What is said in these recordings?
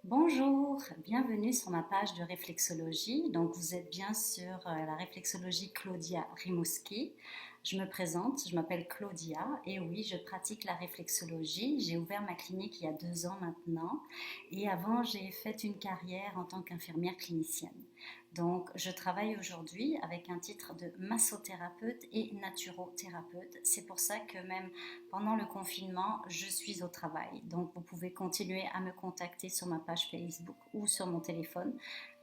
Bonjour, bienvenue sur ma page de réflexologie. Donc vous êtes bien sur la réflexologie Claudia Rimouski. Je me présente, je m'appelle Claudia et oui, je pratique la réflexologie. J'ai ouvert ma clinique il y a 2 ans maintenant et avant j'ai fait une carrière en tant qu'infirmière clinicienne. Donc je travaille aujourd'hui avec un titre de massothérapeute et naturothérapeute. C'est pour ça que même pendant le confinement, je suis au travail. Donc, vous pouvez continuer à me contacter sur ma page Facebook ou sur mon téléphone.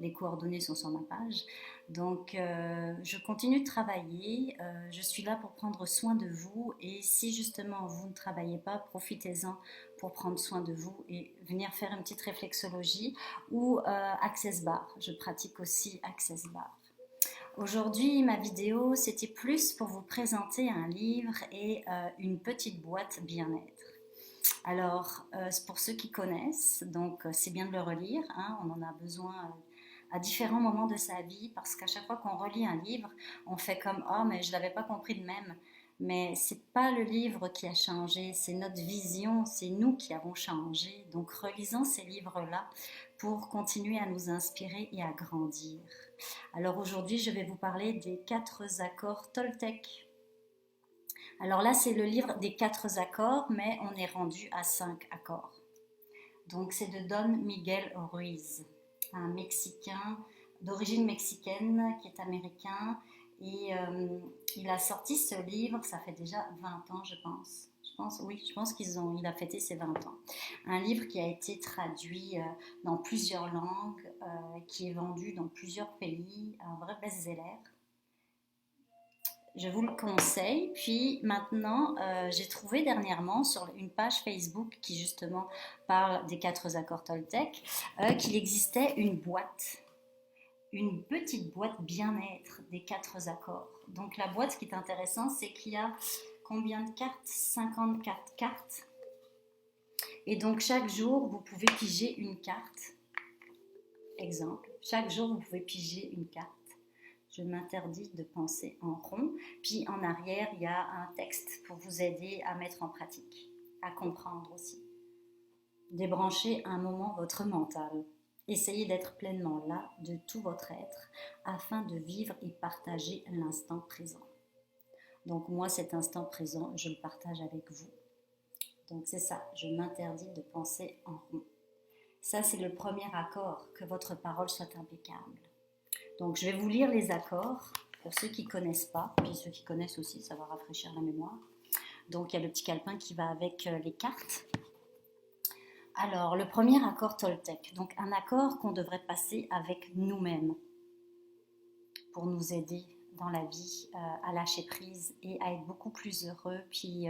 Les coordonnées sont sur ma page. Donc, je continue de travailler. Je suis là pour prendre soin de vous. Et si justement vous ne travaillez pas, profitez-en pour prendre soin de vous et venir faire une petite réflexologie ou Access Bar. Je pratique aussi Access Bar. Aujourd'hui, ma vidéo, c'était plus pour vous présenter un livre et une petite boîte bien-être. Alors, pour ceux qui connaissent, donc c'est bien de le relire, hein, on en a besoin à différents moments de sa vie parce qu'à chaque fois qu'on relit un livre, on fait comme oh mais je l'avais pas compris de même. Mais c'est pas le livre qui a changé, c'est notre vision, c'est nous qui avons changé. Donc relisons ces livres-là pour continuer à nous inspirer et à grandir. Alors aujourd'hui, je vais vous parler des 4 accords Toltec. Alors là, c'est le livre des 4 accords, mais on est rendu à 5 accords. Donc c'est de Don Miguel Ruiz, un Mexicain d'origine mexicaine qui est américain. Et il a sorti ce livre, ça fait déjà 20 ans, je pense. Je pense il a fêté ses 20 ans. Un livre qui a été traduit dans plusieurs langues, qui est vendu dans plusieurs pays, un vrai best-seller. Je vous le conseille. Puis maintenant, j'ai trouvé dernièrement sur une page Facebook qui justement parle des 4 accords Toltec, qu'il existait une petite boîte bien-être des 4 accords. Donc la boîte, ce qui est intéressant, c'est qu'il y a combien de cartes? 54 cartes. Et donc chaque jour, vous pouvez piger une carte. Exemple, chaque jour, vous pouvez piger une carte. Je m'interdis de penser en rond. Puis en arrière, il y a un texte pour vous aider à mettre en pratique, à comprendre aussi. Débranchez un moment votre mental. Essayez d'être pleinement là de tout votre être afin de vivre et partager l'instant présent. Donc moi, cet instant présent, je le partage avec vous. Donc c'est ça, je m'interdis de penser en rond. Ça, c'est le premier accord, que votre parole soit impeccable. Donc je vais vous lire les accords pour ceux qui ne connaissent pas, puis ceux qui connaissent aussi, ça va rafraîchir la mémoire. Donc il y a le petit calepin qui va avec les cartes. Alors le premier accord Toltec, donc un accord qu'on devrait passer avec nous-mêmes pour nous aider dans la vie à lâcher prise et à être beaucoup plus heureux, puis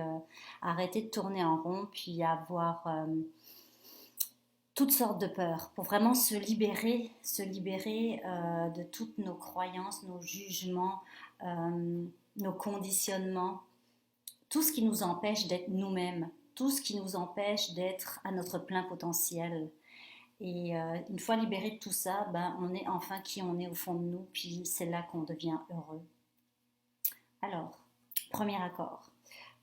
arrêter de tourner en rond, puis avoir toutes sortes de peurs, pour vraiment se libérer de toutes nos croyances, nos jugements, nos conditionnements, tout ce qui nous empêche d'être nous-mêmes, tout ce qui nous empêche d'être à notre plein potentiel. Et une fois libéré de tout ça, ben, on est enfin qui on est au fond de nous, puis c'est là qu'on devient heureux. Alors, premier accord,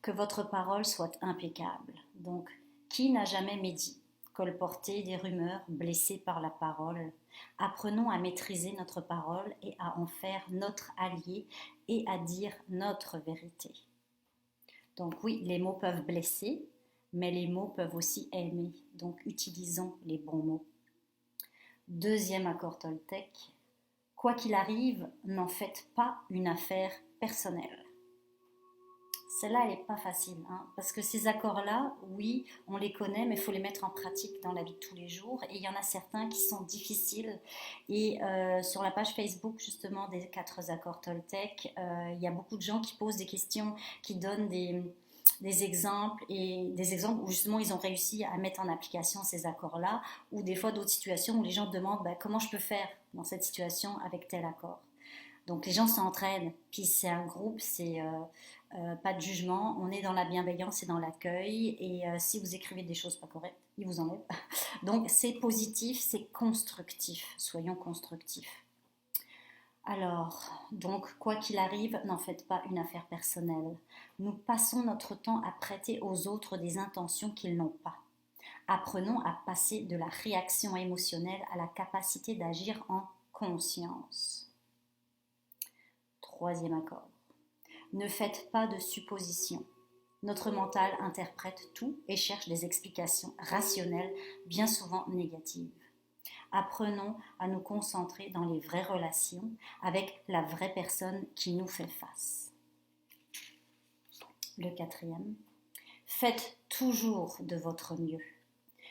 que votre parole soit impeccable. Donc, qui n'a jamais médit, colporté des rumeurs, blessé par la parole? Apprenons à maîtriser notre parole et à en faire notre allié et à dire notre vérité. Donc oui, les mots peuvent blesser, mais les mots peuvent aussi aimer. Donc utilisons les bons mots. Deuxième accord Toltec, quoi qu'il arrive, n'en faites pas une affaire personnelle. Celle-là, elle n'est pas facile, hein, parce que ces accords-là, oui, on les connaît, mais il faut les mettre en pratique dans la vie de tous les jours. Et il y en a certains qui sont difficiles. Et sur la page Facebook, justement, des 4 accords Toltec, il y a beaucoup de gens qui posent des questions, qui donnent des exemples, et des exemples où justement ils ont réussi à mettre en application ces accords-là, ou des fois d'autres situations où les gens demandent comment je peux faire dans cette situation avec tel accord. Donc les gens s'entraident, puis c'est un groupe, c'est pas de jugement, on est dans la bienveillance et dans l'accueil, et si vous écrivez des choses pas correctes, ils vous enlèvent. Donc c'est positif, c'est constructif, soyons constructifs. Alors, donc, quoi qu'il arrive, n'en faites pas une affaire personnelle. Nous passons notre temps à prêter aux autres des intentions qu'ils n'ont pas. Apprenons à passer de la réaction émotionnelle à la capacité d'agir en conscience. Troisième accord. Ne faites pas de suppositions. Notre mental interprète tout et cherche des explications rationnelles, bien souvent négatives. Apprenons à nous concentrer dans les vraies relations avec la vraie personne qui nous fait face. Le quatrième. Faites toujours de votre mieux.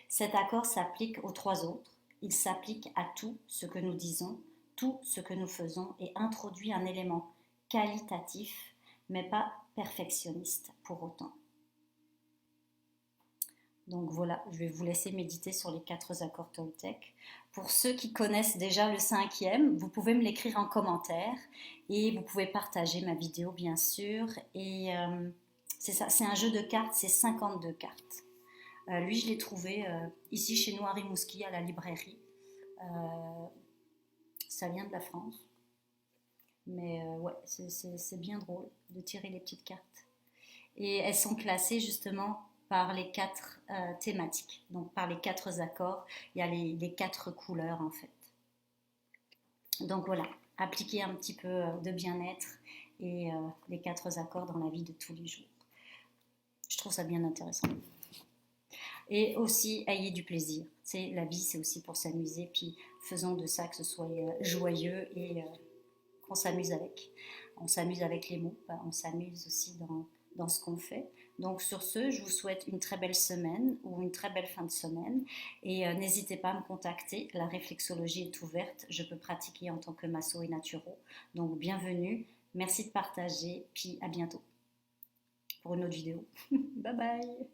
Cet accord s'applique aux trois autres. Il s'applique à tout ce que nous disons, tout ce que nous faisons et introduit un élément qualitatif, mais pas perfectionniste pour autant. Donc voilà, je vais vous laisser méditer sur les 4 accords Toltec. Pour ceux qui connaissent déjà le 5e, vous pouvez me l'écrire en commentaire et vous pouvez partager ma vidéo bien sûr. Et c'est ça, c'est un jeu de cartes, c'est 52 cartes. Lui, je l'ai trouvé ici chez nous à Rimouski, à la librairie. Ça vient de la France. Mais ouais, c'est bien drôle de tirer les petites cartes. Et elles sont classées justement par les 4 thématiques. Donc par les 4 accords, il y a les 4 couleurs en fait. Donc voilà, appliquez un petit peu de bien-être et les 4 accords dans la vie de tous les jours. Je trouve ça bien intéressant. Et aussi, ayez du plaisir. C'est, la vie, c'est aussi pour s'amuser. Puis faisons de ça que ce soit joyeux et qu'on s'amuse avec. On s'amuse avec les mots, on s'amuse aussi dans ce qu'on fait. Donc sur ce, je vous souhaite une très belle semaine ou une très belle fin de semaine. Et n'hésitez pas à me contacter. La réflexologie est ouverte. Je peux pratiquer en tant que masso et naturo. Donc bienvenue. Merci de partager. Puis à bientôt pour une autre vidéo. Bye bye.